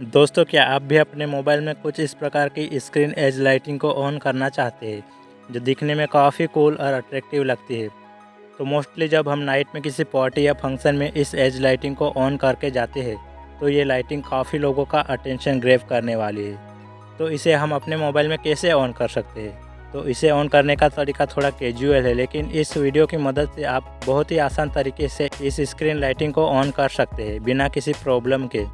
दोस्तों, क्या आप भी अपने मोबाइल में कुछ इस प्रकार की स्क्रीन एज लाइटिंग को ऑन करना चाहते हैं, जो दिखने में काफ़ी कूल और अट्रैक्टिव लगती है। तो मोस्टली जब हम नाइट में किसी पार्टी या फंक्शन में इस एज लाइटिंग को ऑन करके जाते हैं, तो ये लाइटिंग काफ़ी लोगों का अटेंशन ग्रैब करने वाली है। तो इसे हम अपने मोबाइल में कैसे ऑन कर सकते हैं? तो इसे ऑन करने का तरीका थोड़ा कैजुअल है, लेकिन इस वीडियो की मदद से आप बहुत ही आसान तरीके से इस स्क्रीन लाइटिंग को ऑन कर सकते हैं, बिना किसी प्रॉब्लम के।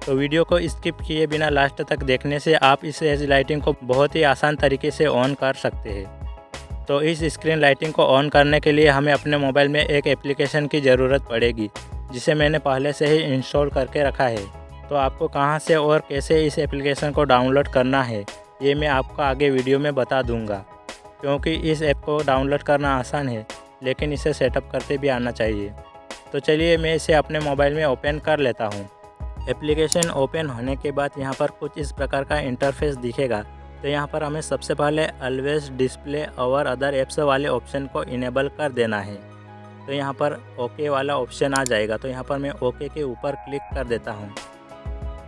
तो वीडियो को स्किप किए बिना लास्ट तक देखने से आप इस एज लाइटिंग को बहुत ही आसान तरीके से ऑन कर सकते हैं। तो इस स्क्रीन लाइटिंग को ऑन करने के लिए हमें अपने मोबाइल में एक एप्लीकेशन की ज़रूरत पड़ेगी, जिसे मैंने पहले से ही इंस्टॉल करके रखा है। तो आपको कहां से और कैसे इस एप्लीकेशन को डाउनलोड करना है, ये मैं आपको आगे वीडियो में बता दूंगा। क्योंकि इस ऐप को डाउनलोड करना आसान है, लेकिन इसे सेटअप करते भी आना चाहिए। तो चलिए मैं इसे अपने मोबाइल में ओपन कर लेता हूँ। एप्लीकेशन ओपन होने के बाद यहाँ पर कुछ इस प्रकार का इंटरफेस दिखेगा। तो यहाँ पर हमें सबसे पहले ऑलवेज डिस्प्ले और अदर ऐप्स वाले ऑप्शन को इनेबल कर देना है। तो यहाँ पर ओके वाला ऑप्शन आ जाएगा, तो यहाँ पर मैं ओके के ऊपर क्लिक कर देता हूँ।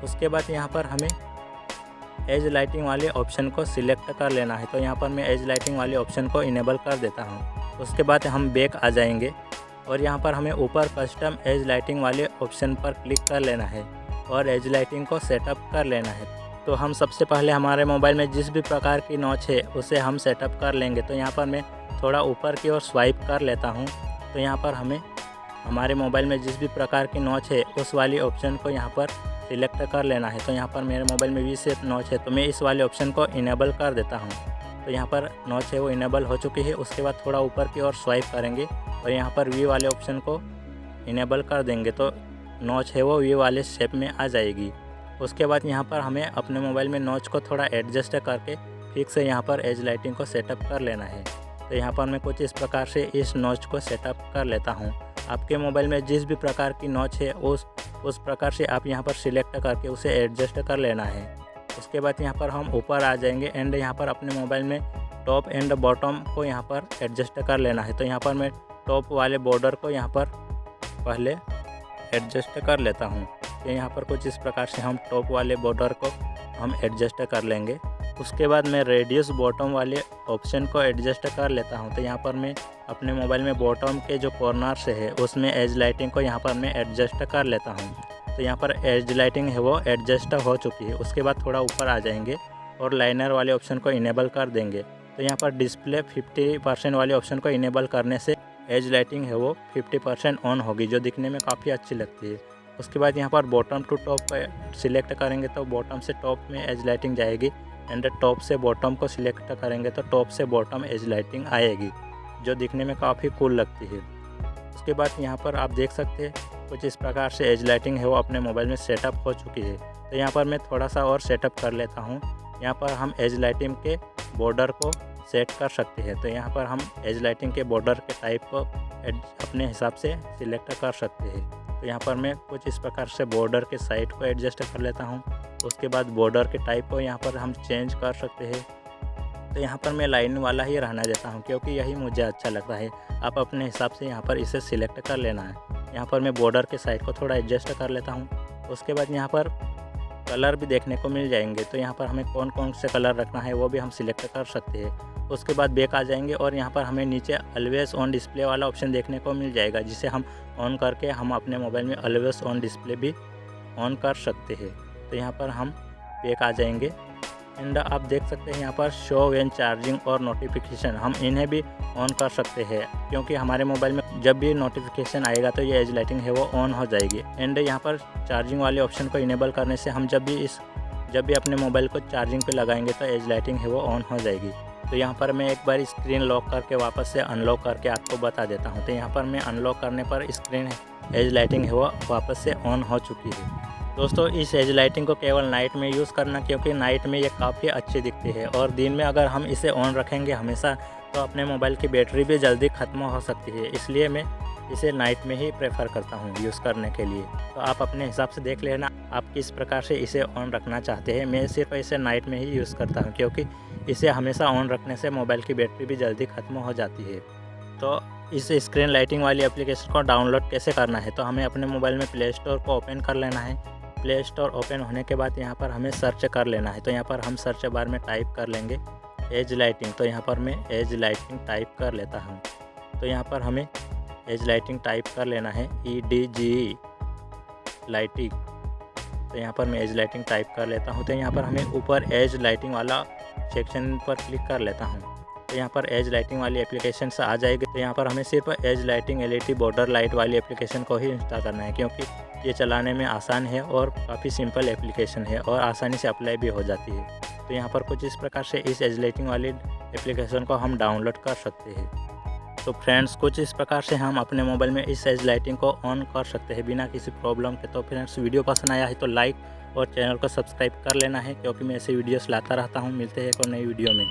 उसके बाद यहाँ पर हमें एज लाइटिंग वाले ऑप्शन को सिलेक्ट कर लेना है। तो यहाँ पर मैं एज लाइटिंग वाले ऑप्शन को इनेबल कर देता हूँ। उसके बाद हम बैक आ जाएंगे और यहाँ पर हमें ऊपर कस्टम एज लाइटिंग वाले ऑप्शन पर क्लिक कर लेना है और एज लाइटिंग को सेटअप कर लेना है। तो हम सबसे पहले हमारे मोबाइल में जिस भी प्रकार की नॉच है उसे हम सेटअप कर लेंगे। तो यहाँ पर मैं थोड़ा ऊपर की ओर स्वाइप कर लेता हूँ। तो यहाँ पर हमें हमारे मोबाइल में जिस भी प्रकार की नॉच है उस वाली ऑप्शन को यहाँ पर सिलेक्ट कर लेना है। तो यहाँ पर मेरे मोबाइल में वी शेप नॉच है, तो मैं इस वाले ऑप्शन को इनेबल कर देता हूँ। तो यहाँ पर नॉच है वो इनेबल हो चुकी है। उसके बाद थोड़ा ऊपर की ओर स्वाइप करेंगे और यहाँ पर वी वाले ऑप्शन को इनेबल कर देंगे, तो नॉच है वो वी वाले शेप में आ जाएगी। उसके बाद यहाँ पर हमें अपने मोबाइल में नॉच को थोड़ा एडजस्ट करके फिक्स से यहाँ पर एज लाइटिंग को सेटअप कर लेना है। तो यहाँ पर मैं कुछ इस प्रकार से इस नॉच को सेटअप कर लेता हूँ। आपके मोबाइल में जिस भी प्रकार की नॉच है उस प्रकार से आप यहाँ पर सिलेक्ट करके उसे एडजस्ट कर लेना है। उसके बाद यहाँ पर हम ऊपर आ जाएंगे एंड यहाँ पर अपने मोबाइल में टॉप एंड बॉटम को यहाँ पर एडजस्ट कर लेना है। तो यहाँ पर मैं टॉप वाले बॉर्डर को यहाँ पर पहले एडजस्ट कर लेता हूँ। तो यहाँ पर कुछ इस प्रकार से हम टॉप वाले बॉर्डर को हम एडजस्ट कर लेंगे। उसके बाद मैं रेडियस बॉटम वाले ऑप्शन को एडजस्ट कर लेता हूँ। तो यहाँ पर मैं अपने मोबाइल में बॉटम के जो कॉर्नर से है उसमें एज लाइटिंग को यहाँ पर मैं एडजस्ट कर लेता हूँ। तो यहाँ पर एज लाइटिंग है वो एडजस्ट हो चुकी है। उसके बाद थोड़ा ऊपर आ जाएंगे और लाइनर वाले ऑप्शन को इनेबल कर देंगे। तो यहाँ पर डिस्प्ले 50% वाले ऑप्शन को इनेबल करने से एज लाइटिंग है वो 50% ऑन होगी, जो दिखने में काफ़ी अच्छी लगती है। उसके बाद यहाँ पर बॉटम टू टॉप पर सिलेक्ट करेंगे तो बॉटम से टॉप में एज लाइटिंग जाएगी एंड टॉप से बॉटम को सिलेक्ट करेंगे तो टॉप से बॉटम एज लाइटिंग आएगी, जो दिखने में काफ़ी कूल लगती है। उसके बाद यहाँ पर आप देख सकते हैं कुछ इस प्रकार से एज लाइटिंग है वो अपने मोबाइल में सेटअप हो चुकी है। तो यहाँ पर मैं थोड़ा सा और सेटअप कर लेता हूँ। यहाँ पर हम एज लाइटिंग के बॉर्डर को सेट कर सकते हैं। तो यहाँ पर हम एज लाइटिंग के बॉर्डर के टाइप को अपने हिसाब से सिलेक्ट कर सकते हैं। तो यहाँ पर मैं कुछ इस प्रकार से बॉर्डर के साइड को एडजस्ट कर लेता हूँ। उसके बाद बॉर्डर के टाइप को यहाँ पर हम चेंज कर सकते हैं। तो यहाँ पर मैं लाइन वाला ही रहना देता हूँ, क्योंकि यही मुझे अच्छा लगता है। आप अपने हिसाब से यहाँ पर इसे सिलेक्ट कर लेना है। यहाँ पर मैं बॉर्डर के साइड को थोड़ा एडजस्ट कर लेता हूँ। उसके बाद यहाँ पर कलर भी देखने को मिल जाएंगे। तो यहाँ पर हमें कौन कौन से कलर रखना है वो भी हम सिलेक्ट कर सकते हैं। उसके बाद बैक आ जाएंगे और यहाँ पर हमें नीचे ऑलवेज ऑन डिस्प्ले वाला ऑप्शन देखने को मिल जाएगा, जिसे हम ऑन करके हम अपने मोबाइल में ऑलवेज ऑन डिस्प्ले भी ऑन कर सकते हैं। तो यहाँ पर हम बैक आ जाएंगे एंड आप देख सकते हैं यहाँ पर शो व्हेन चार्जिंग और नोटिफिकेशन, हम इन्हें भी ऑन कर सकते हैं, क्योंकि हमारे मोबाइल में जब भी नोटिफिकेशन आएगा तो ये एज लाइटिंग है वो ऑन हो जाएगी। एंड यहाँ पर चार्जिंग वाले ऑप्शन को इनेबल करने से हम जब भी अपने मोबाइल को चार्जिंग पे लगाएंगे तो एज लाइटिंग है वो ऑन हो जाएगी। तो यहाँ पर मैं एक बार स्क्रीन लॉक करके वापस से अनलॉक करके आपको बता देता हूँ। तो यहाँ पर मैं अनलॉक करने पर स्क्रीन एज लाइटिंग है वो वापस से ऑन हो चुकी है। दोस्तों, इस एज लाइटिंग को केवल नाइट में यूज़ करना, क्योंकि नाइट में ये काफ़ी अच्छी दिखती है और दिन में अगर हम इसे ऑन रखेंगे हमेशा तो अपने मोबाइल की बैटरी भी जल्दी ख़त्म हो सकती है। इसलिए मैं इसे नाइट में ही प्रेफर करता हूँ यूज़ करने के लिए। तो आप अपने हिसाब से देख लेना आप किस प्रकार से इसे ऑन रखना चाहते हैं। मैं सिर्फ इसे नाइट में ही यूज़ करता हूँ, क्योंकि इसे हमेशा ऑन रखने से मोबाइल की बैटरी भी जल्दी ख़त्म हो जाती है। तो इस स्क्रीन लाइटिंग वाली एप्लीकेशन को डाउनलोड कैसे करना है? तो हमें अपने मोबाइल में प्ले स्टोर को ओपन कर लेना है प्ले स्टोर ओपन होने के बाद यहाँ पर हमें सर्च कर लेना है। तो यहाँ पर हम सर्च बार में टाइप कर लेंगे एज लाइटिंग। तो यहाँ पर मैं एज लाइटिंग टाइप कर लेता हूँ। तो यहाँ पर हमें एज लाइटिंग टाइप कर लेना है EDGE लाइटिंग। तो यहाँ पर मैं एज लाइटिंग टाइप कर लेता हूँ। तो यहाँ पर हमें ऊपर एज लाइटिंग वाला सेक्शन पर क्लिक कर लेता हूँ। तो यहाँ पर एज लाइटिंग वाली एप्लीकेशन से आ जाएगी। तो यहाँ पर हमें सिर्फ as lighting LED border light वाली एप्लीकेशन को ही इंस्टॉल करना है, क्योंकि ये चलाने में आसान है और काफ़ी सिंपल एप्लीकेशन है और आसानी से अप्लाई भी हो जाती है। तो यहाँ पर कुछ इस प्रकार से इस एज लाइटिंग वाली एप्लीकेशन को हम डाउनलोड कर सकते हैं। तो फ्रेंड्स, कुछ इस प्रकार से हम अपने मोबाइल में इस एज लाइटिंग को ऑन कर सकते हैं बिना किसी प्रॉब्लम के। तो फ्रेंड्स, वीडियो पसंद आया है तो लाइक और चैनल को सब्सक्राइब कर लेना है, क्योंकि मैं ऐसे वीडियोस लाता रहता हूँ। मिलते हैं एक और नई वीडियो में।